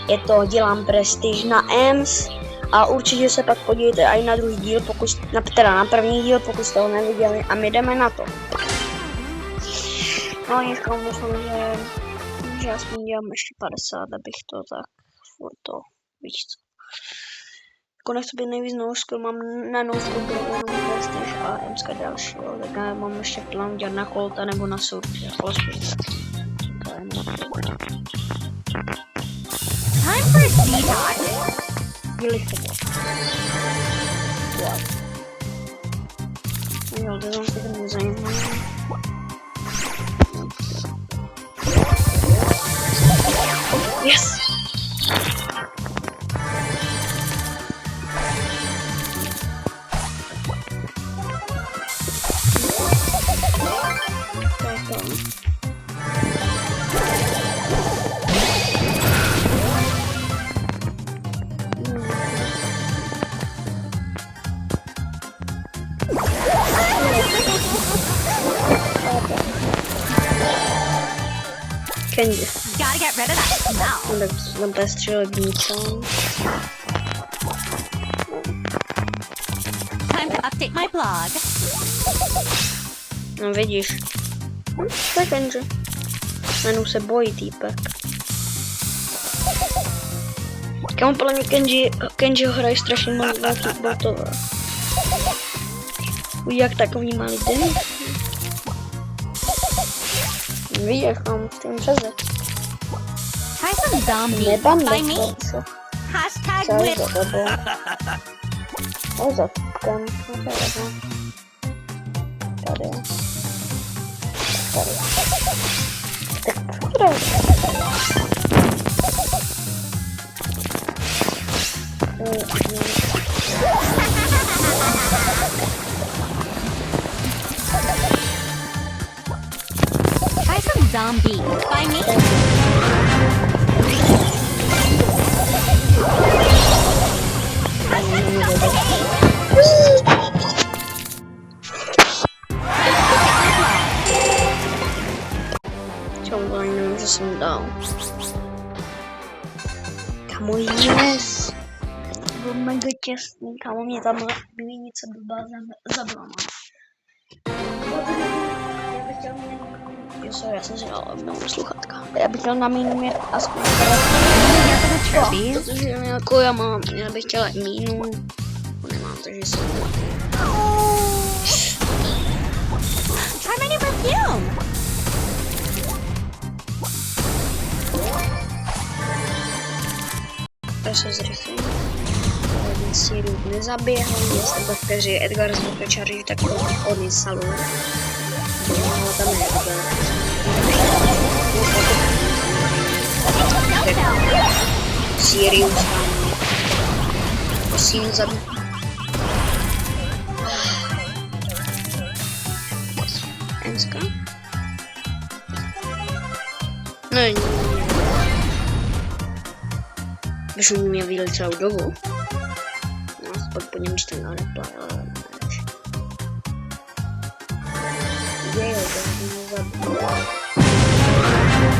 Je to Dělám prestiž na EMS a určitě se pak podívejte i na druhý díl, na první díl, pokud jste ho neviděli, a my jdeme na to. No dneska myslím, že aspoň dělám ještě 50, abych to tak furt to, víš co. Jako nechci být nejvíc nouzkou, mám na nouzkou jenom prestiž a EMSka další, jo, tak já mám ještě plán dělat na Colta nebo na Surf, jako Time for a detox. Really cool. Wow. Jo, to se to nezajímá. Yes! Kenji. Gotta get rid of that smell. Jsem bestřelil vnitřem. Time to update my blog. No vidíš. To je Kenji. Jmenuji se bojí týpek. Kámo, podle mě Kenjiho hrají strašně moc velký botové. Jak takový malý den. Víš, mám s tím přeze. Try some zombie by me. Hashtag whip. O, za typkem. Tady. Tak dobré. Try some zombie by me. Čemu nevím, že jsem dal. Kamo, yes! To byl mega těsný, kamo, mě tam vinice blbá zabila. Jo, sorry, já jsem si dal obnovu sluchatka. Já bych chtěl na mínu mít aspoň protože jako já bych chtěla mínu. Nemám, takže jsem... Try my new perfume. Já se zrychlím. Jeden Sirius nezaběhl, jestli bakteři Edgar z Bokečaří, tak to odinstaluju. No, tam je Edgar. Sirius tam. Musím zabít. Enska? No, už oni mě viděli celou dobu. No, pak po něm čte na reply, ale než. Kde je to, mě zabít?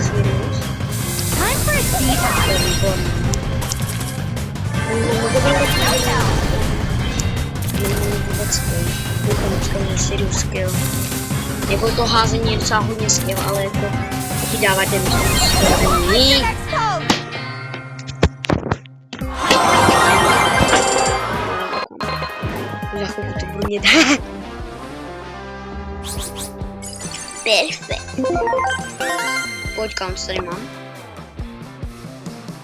Sirius? Time for a detox. To je výborný. Sirius skill. Jako to házení je docela hodně skill, ale jako taky dávat ten skill není. Za chvilku to budu mít. Perfekt. Pojď, kam se tady mám.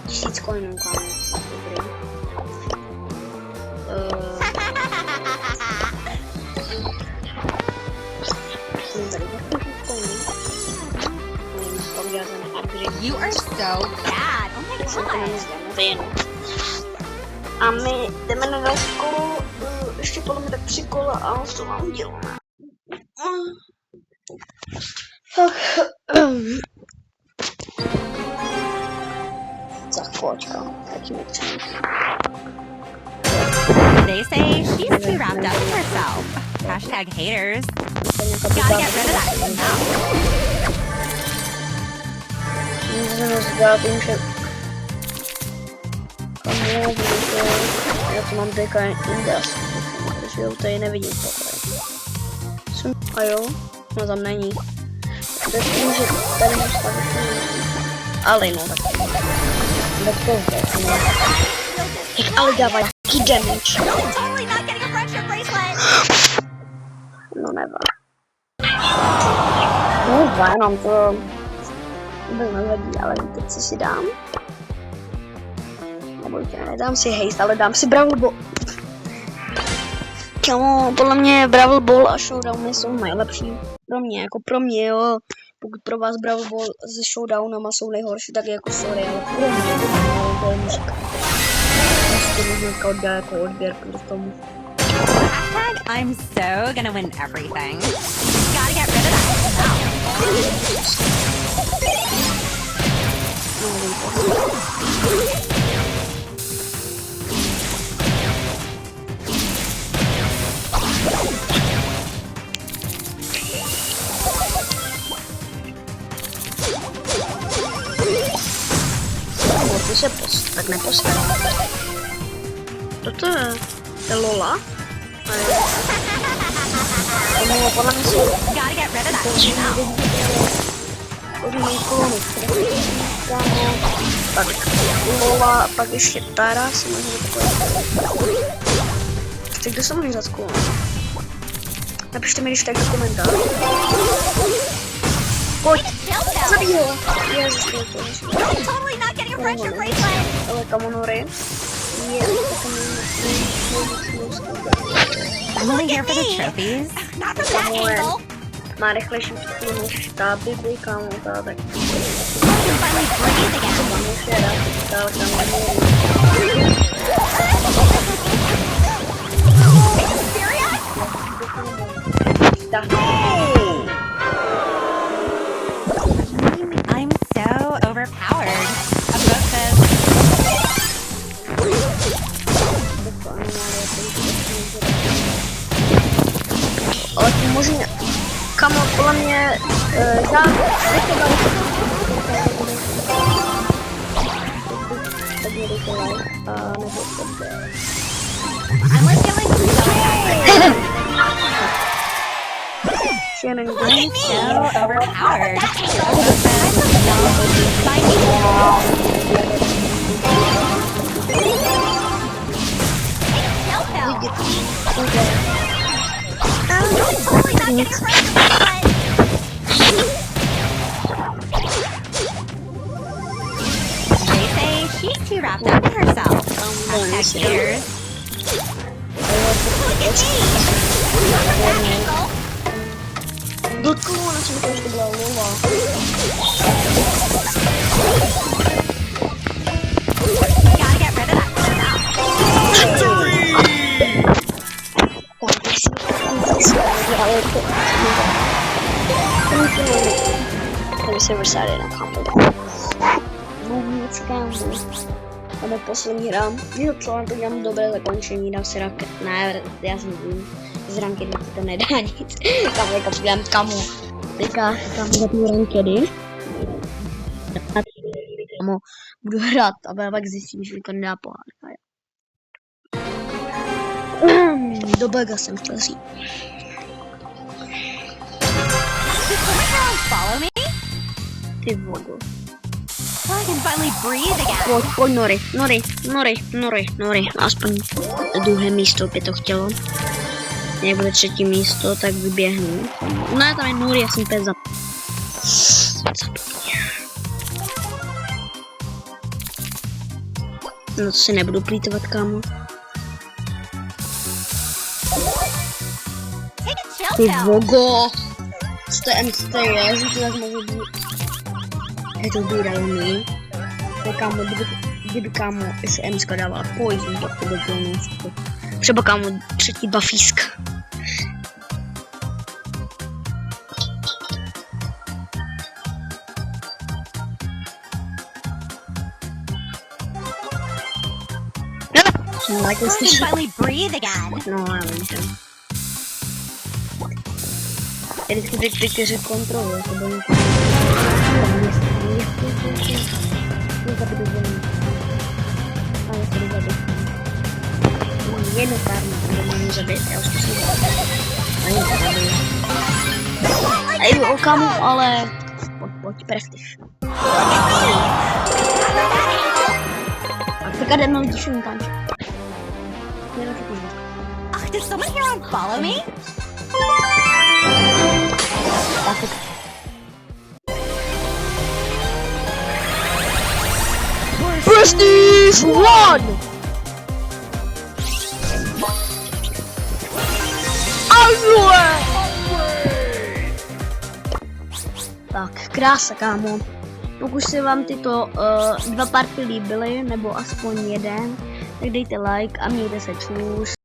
1000 coinů, kámo. Dobrý. You are so bad. Oh my god. A my jdeme na další kolo, ještě podle mě tak 3 kola a co vám uděláme. Tak počkám, taky mi They say she's too wrapped up in herself. Hashtag haters. Gotta get rid of that smell. Můžeme zbát jim, že Já to mám teďka Indas, takže ho tady nevidím poprvé. A jo, no tam není. To je tím, že tady postavit ale no tak to je. Jak ale dává jaký damage. Totally not getting a friendship bracelet. No nevadí, nám to vůbec nevadí, ale teď si dám. Nebo nedám si haste, ale dám si Brawl Ball. Kamo, podle mě Brawl Ball a Showdowny jsou nejlepší pro mě, jo. Pokud pro vás Brawl Ball se Showdownama jsou nejhorší, tak jako sorry, ale pro mě to je mužka. Musíte možná udělat jako odběr kvůli tomu. Hashtag I'm so gonna win everything. Gotta get rid of that smell. Ty se tak nepostaví. Toto je Lola. No, podle mě jsou Gotta get rid of that smell. tak Lola, pak ještě Tara si může takový. Ještě kdo se může dát skůl? Napište mi když tak do komentářů. Pojď, zabij ho. Ježiš, to je Totally not getting a friendship bracelet. ale Kamonory. I'm only here for the trophies. Not from that angle. Má rychlejší překlonu štáby, by kámo, tak. I can finally breathe again. Mám ještě rád, ale Kamonory. Are you serious? Tak. I'm so overpowered. A book says Ale to možná, kamo, podle mě, já I'm like feeling so tired. I'm so overpowered. A book says find totally not getting a friendship bracelet. They say she's too wrapped up in herself. Hashtag haters. Not from that angle. dotknu, na čem to ještě byla Lola. Gotta get rid of that smell. Tady se vrsáde na kampel. Vůbec kámo. Máme poslední hra. Jo, co vám to dělám dobré zakončení, dám si raket. Ne, já jsem z rankedy to nedá nic. Kámo, teďka přidám kamu. Teďka zapnu rankedy. Kámo, budu hrát a pak zjistím, že to nedá pohádka. Do bega jsem chtěl říct. Follow me? Ty vogo. So I can finally breathe again. Pojď Nori. Aspoň druhé místo by to chtělo. Jak bude třetí místo, tak vyběhnu. Ne, tam je Nori, já jsem úplně No to si nebudu plýtovat, kámo. Take a chill Ty pill. vogo! Co to je MSTR, že to tak může být? Je to výralný. To kámo, kdyby kámo, jestli MSK dávala poison, tak to by bylo něco. Třeba kámo, třetí bafíska. So I can finally breathe again. No, já vím, že. Já vždycky teď přetěře kontrolu, to bylo něco. Ale se jednu farmu, kdo mě zabít, já už zkusím zabít. Ej, okamu, ale... Pojď, prestiž. A teďka jdeme lidi šunkanče. Ugh, does someone here want to follow me? Prestige one! Tak, krása, kámo. Pokud se vám tyto dva party líbily, nebo aspoň jeden, tak dejte like a mějte se čus.